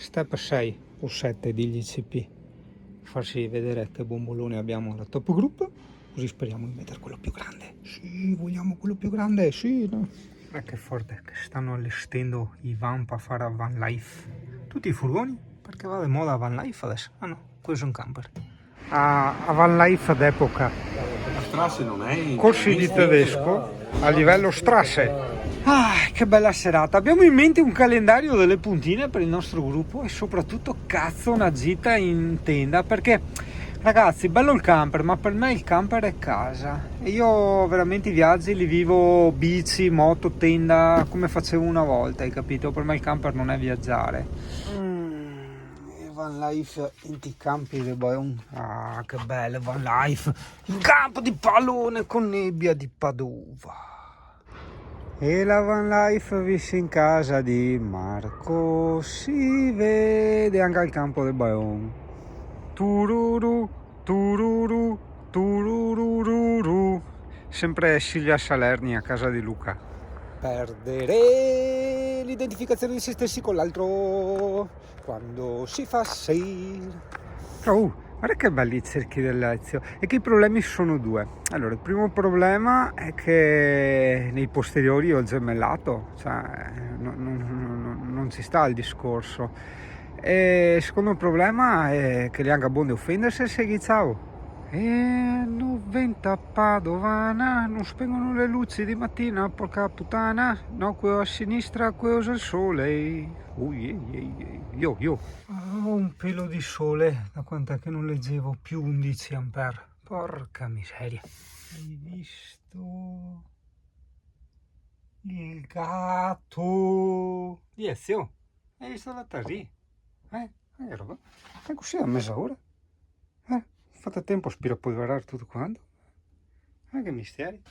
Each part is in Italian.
Step 6 o 7 degli ICP. Farci vedere che bombolone abbiamo alla top group, così speriamo di mettere quello più grande. Sì, vogliamo quello più grande, sì, no? Che forte che stanno allestendo i van per fare van life. Tutti i furgoni, perché va di moda van life adesso. Ah no, questo è un camper. A van life d'epoca. La Strasse non è in Corsi di tedesco a livello Strasse. Ah, che bella serata. Abbiamo in mente un calendario delle puntine per il nostro gruppo e soprattutto cazzo una gita in tenda, perché ragazzi, bello il camper, ma per me il camper è casa e io veramente i viaggi li vivo bici, moto, tenda come facevo una volta, hai capito? Per me il camper non è viaggiare. Van life in ti campi di Bayonne. Ah, che bello van life, il campo di pallone con nebbia di Padova. E la van life visse in casa di Marco, si vede anche al campo del Bayonne. Tururu, tururu, tururururu. Sempre Silvia Salerni a casa di Luca. Perdere l'identificazione di se stessi con l'altro quando si fa sale. Guarda che belli i cerchi del Lazio, e che i problemi sono due. Allora, il primo problema è che nei posteriori ho il gemellato, cioè non ci sta il discorso. E il secondo problema è che le angabonde offendersi e segui ciao. E 90 Padovana, non spengono le luci di mattina, porca puttana. No, quello a sinistra, quello è il sole. Io. Ho un pelo di sole, da quant'è che non leggevo più 11 ampere. Porca miseria. Hai visto il gatto? Ezio, hai visto la tarì? Che roba? È così a mezz'ora? Fate tempo a spirapolverare tutto quanto. Che misteri.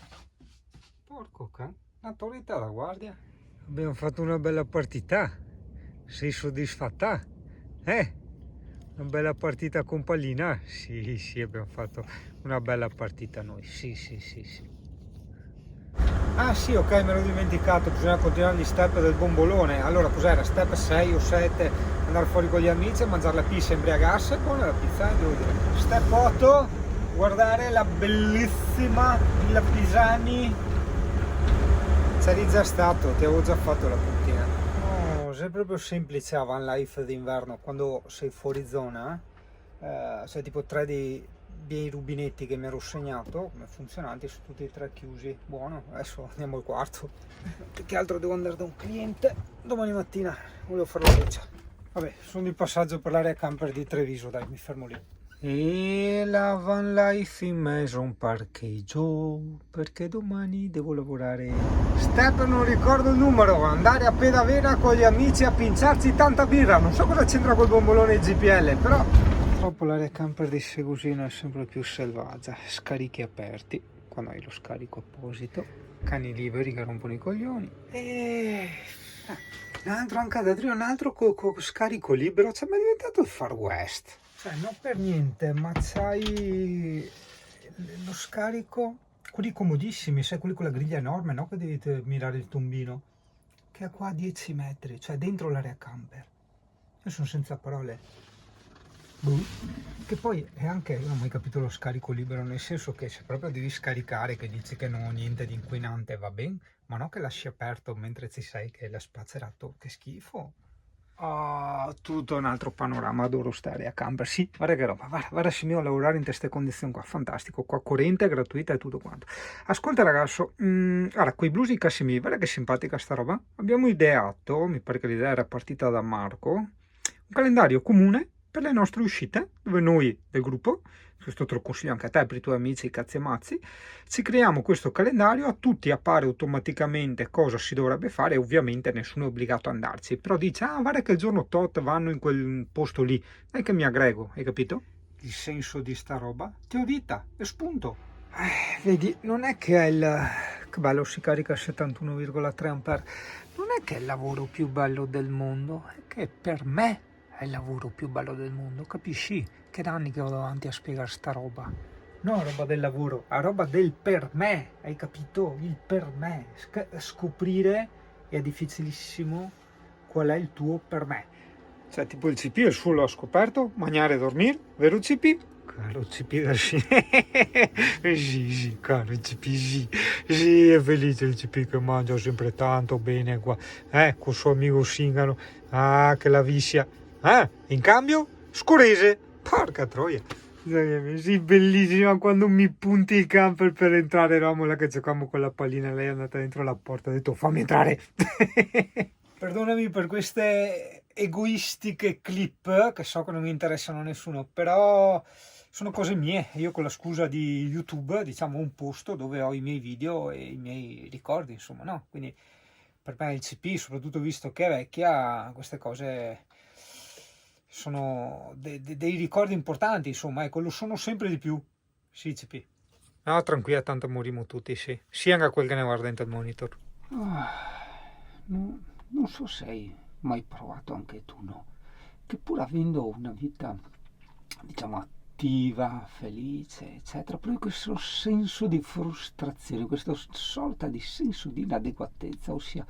Porco cane, l'autorità da guardia. Abbiamo fatto una bella partita. Sei soddisfatta? Una bella partita con pallina? Sì, abbiamo fatto una bella partita noi. Sì. Ah sì, ok, me l'ho dimenticato, bisogna continuare gli step del bombolone. Allora, cos'era? Step 6 o 7, andare fuori con gli amici, mangiare la pizza, embriagarsi, buona la pizza, devo dire. Step 8, guardare la bellissima Villa Pisani. C'eri già stato, ti avevo già fatto la puntina. No, è proprio semplice a van life d'inverno, quando sei fuori zona, sei tipo 3 dei rubinetti che mi ero segnato come funzionanti, sono tutti e 3 chiusi. Buono, adesso andiamo al quarto. Più che altro devo andare da un cliente domani mattina, volevo fare la doccia. Vabbè, sono di passaggio per l'area camper di Treviso, dai, mi fermo lì. E la van life in mezzo a un parcheggio, perché domani devo lavorare. Step non ricordo il numero, andare a Pedavera con gli amici a pinciarci tanta birra. Non so cosa c'entra col bombolone GPL, però purtroppo l'area camper di Segusino è sempre più selvaggia. Scarichi aperti, quando hai lo scarico apposito, cani liberi che rompono i coglioni. E un altro anche ad Adrio, un altro scarico libero, cioè mi è diventato il Far West. Cioè, non per niente, ma c'hai lo scarico, quelli comodissimi, sai, quelli con la griglia enorme, no? Che dovete mirare il tombino, che è qua a 10 metri, cioè dentro l'area camper. Io sono senza parole. Che poi è anche, io non ho mai capito lo scarico libero, nel senso che se proprio devi scaricare, che dici che non ho niente di inquinante, va bene, ma no che lasci aperto mentre ci sei che è spazzerato, che schifo. Tutto un altro panorama, adoro stare a camper, sì, guarda che roba, guarda se mi a lavorare in queste condizioni qua, fantastico, qua corrente, gratuita e tutto quanto. Ascolta ragazzo, guarda, quei blusi Casimir, guarda che simpatica sta roba, abbiamo ideato, mi pare che l'idea era partita da Marco, un calendario comune per le nostre uscite, dove noi del gruppo, questo te lo consiglio anche a te, per i tuoi amici, cazzi e mazzi, ci creiamo questo calendario, a tutti appare automaticamente cosa si dovrebbe fare, e ovviamente nessuno è obbligato ad andarci, però dice, guarda che il giorno tot vanno in quel posto lì, e che mi aggrego, hai capito? Il senso di sta roba? Ti ho dita, è spunto. Vedi, non è che è il... che bello, si carica a 71,3 ampere, non è che è il lavoro più bello del mondo, è che per me è il lavoro più bello del mondo, capisci? Che da anni che vado avanti a spiegare sta roba. No, roba del lavoro, a roba del per me, hai capito? Il per me. Scoprire è difficilissimo qual è il tuo per me. Cioè, tipo il CP, il suo l'ho scoperto, mangiare e dormire, vero CP? Caro CP da sì. Sì, caro CP, sì. Sì, è felice il CP che mangia sempre tanto bene qua. Con suo amico Singano. Ah, che la viscia. In cambio, scurese. Porca troia. Sì, bellissima quando mi punti il camper per entrare, eravamo là che giocavamo con la pallina, lei è andata dentro la porta, ha detto fammi entrare. Perdonami per queste egoistiche clip che so che non interessano a nessuno, però sono cose mie. Io con la scusa di YouTube, diciamo, un posto dove ho i miei video e i miei ricordi, insomma, no? Quindi per me il CP, soprattutto visto che è vecchia, queste cose sono dei ricordi importanti, insomma, ecco, lo sono sempre di più. Sì, CP. No, tranquilla, tanto moriremo tutti, sì. Sia anche quel che ne guarda dentro il monitor. Non so se hai mai provato anche tu, no? Che pur avendo una vita, diciamo, attiva, felice, eccetera, proprio questo senso di frustrazione, questa sorta di senso di inadeguatezza, ossia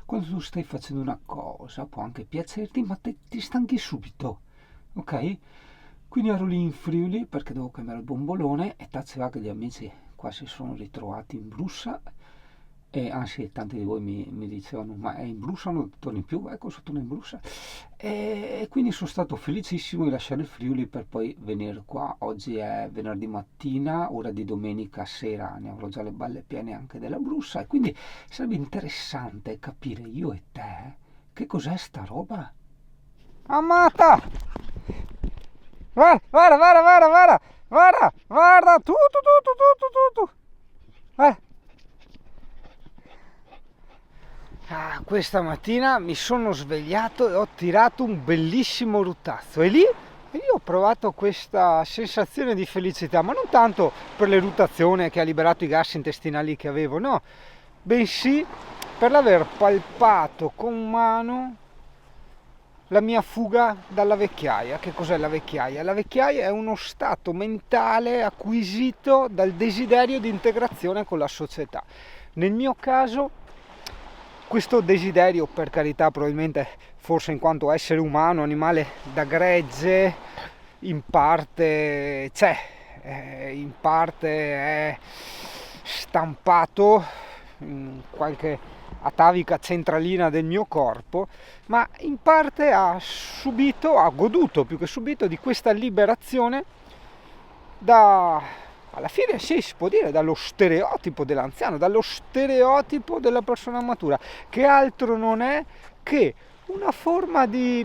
quando tu stai facendo una cosa può anche piacerti, ma ti stanchi subito, ok? Quindi ero lì in Friuli perché dovevo cambiare il bombolone e taceva che gli amici qua si sono ritrovati in Brussa. E anzi, tanti di voi mi dicevano, ma è in Brussa, non torni più? Ecco, sono tornato in Brussa. E quindi sono stato felicissimo di lasciare il Friuli per poi venire qua. Oggi è venerdì mattina, ora di domenica sera, ne avrò già le balle piene anche della Brussa. E quindi sarebbe interessante capire io e te che cos'è sta roba. Amata! Guarda, tu. Questa mattina mi sono svegliato e ho tirato un bellissimo rutazzo e lì ho provato questa sensazione di felicità, ma non tanto per l'eruttazione che ha liberato i gas intestinali che avevo, no, bensì per l'aver palpato con mano la mia fuga dalla vecchiaia. Che cos'è la vecchiaia? La vecchiaia è uno stato mentale acquisito dal desiderio di integrazione con la società. Nel mio caso questo desiderio, per carità, probabilmente forse in quanto essere umano, animale da gregge, in parte c'è, in parte è stampato in qualche atavica centralina del mio corpo, ma in parte ha goduto più che subito di questa liberazione alla fine sì, si può dire, dallo stereotipo dell'anziano, dallo stereotipo della persona matura, che altro non è che una forma di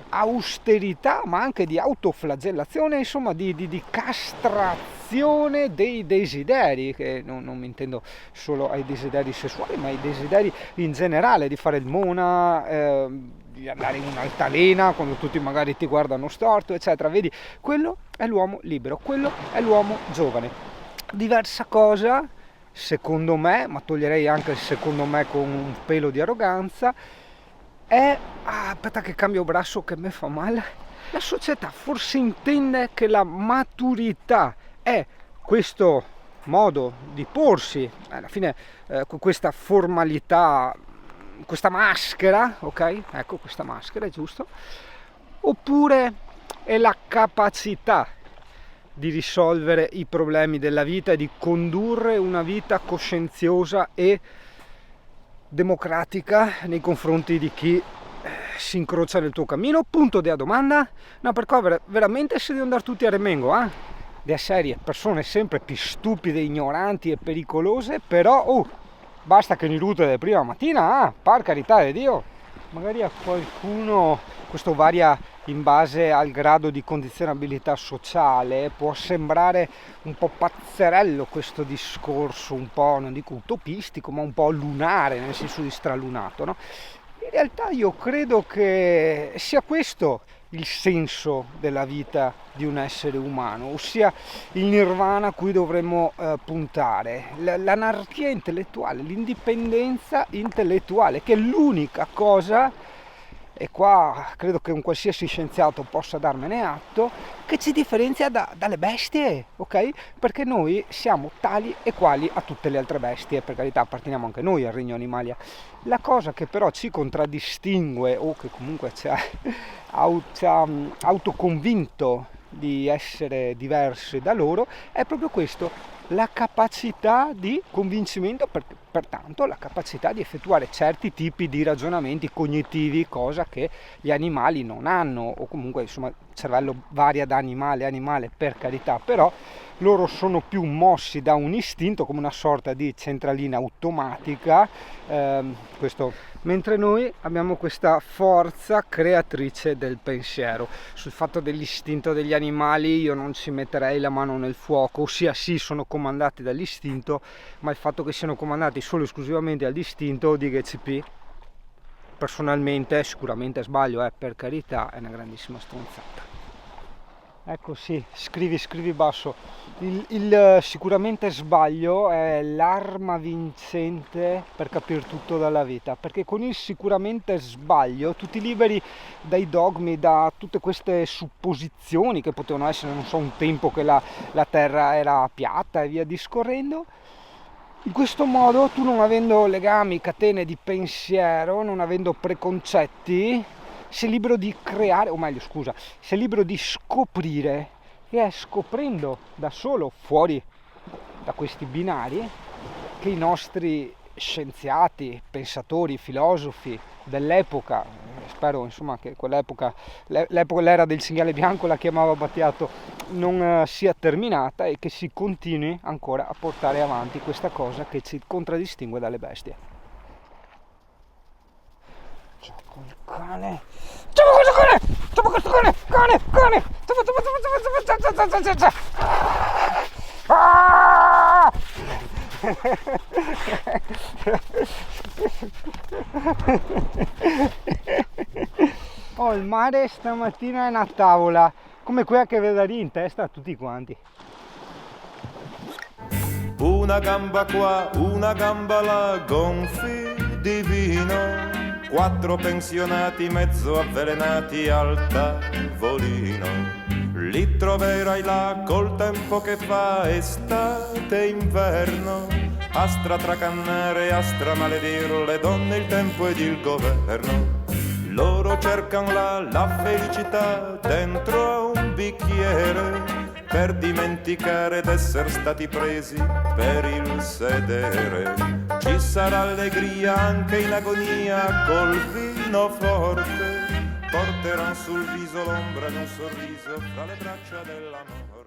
austerità, ma anche di autoflagellazione, insomma di castrazione dei desideri, che non mi intendo solo ai desideri sessuali, ma ai desideri in generale, di fare il mona, di andare in un'altalena quando tutti magari ti guardano storto, eccetera. Vedi, quello è l'uomo libero, quello è l'uomo giovane. Diversa cosa, secondo me, ma toglierei anche il secondo me con un pelo di arroganza, è aspetta che cambio brasso che mi fa male. La società forse intende che la maturità è questo modo di porsi, alla fine con questa formalità, questa maschera, ok? Ecco, questa maschera è giusto. Oppure è la capacità di risolvere i problemi della vita e di condurre una vita coscienziosa e democratica nei confronti di chi si incrocia nel tuo cammino. Punto della domanda. No, perché veramente se devono andare tutti a remengo, delle serie persone sempre più stupide, ignoranti e pericolose, però basta che ne rute da prima mattina, per carità di Dio. Magari a qualcuno questo varia in base al grado di condizionabilità sociale, può sembrare un po' pazzerello questo discorso, un po', non dico utopistico, ma un po' lunare, nel senso di stralunato, no? In realtà io credo che sia questo il senso della vita di un essere umano, ossia il nirvana a cui dovremmo puntare, l'anarchia intellettuale, l'indipendenza intellettuale, che è l'unica cosa e qua credo che un qualsiasi scienziato possa darmene atto, che ci differenzia dalle bestie, ok? Perché noi siamo tali e quali a tutte le altre bestie, per carità apparteniamo anche noi al regno animalia. La cosa che però ci contraddistingue, o che comunque ci ha autoconvinto di essere diversi da loro, è proprio questo, la capacità di convincimento, pertanto la capacità di effettuare certi tipi di ragionamenti cognitivi, cosa che gli animali non hanno, o comunque insomma il cervello varia da animale a animale, per carità, però loro sono più mossi da un istinto, come una sorta di centralina automatica, mentre noi abbiamo questa forza creatrice del pensiero. Sul fatto dell'istinto degli animali io non ci metterei la mano nel fuoco, ossia sì, sono comandati dall'istinto, ma il fatto che siano comandati solo e esclusivamente dall'istinto di GCP, personalmente sicuramente sbaglio, per carità, è una grandissima stronzata. Ecco sì, scrivi basso. Sicuramente sbaglio è l'arma vincente per capire tutto dalla vita, perché con il sicuramente sbaglio tu ti liberi dai dogmi, da tutte queste supposizioni che potevano essere, non so, un tempo che la terra era piatta e via discorrendo. In questo modo tu, non avendo legami, catene di pensiero, non avendo preconcetti, sei libero di creare, o meglio scusa, sei libero di scoprire, e è scoprendo da solo, fuori da questi binari, che i nostri scienziati, pensatori, filosofi dell'epoca, spero insomma che quell'epoca, l'era del cinghiale bianco la chiamava Battiato, non sia terminata, e che si continui ancora a portare avanti questa cosa che ci contraddistingue dalle bestie. Il cane. Ciao questo cane! Cane! Ah! Oh, il mare stamattina è una tavola, come quella che vedo lì in testa a tutti quanti. Una gamba qua, una gamba là, gonfi di vino. 4 pensionati mezzo avvelenati al tavolino. Li troverai là col tempo che fa estate e inverno, a stratracannare, a stramaledire le donne, il tempo ed il governo. Loro cercano là la felicità dentro a un bicchiere, per dimenticare d'essere stati presi per il sedere. Ci sarà allegria anche in agonia col vino forte, porteranno sul viso l'ombra di un sorriso fra le braccia dell'amore.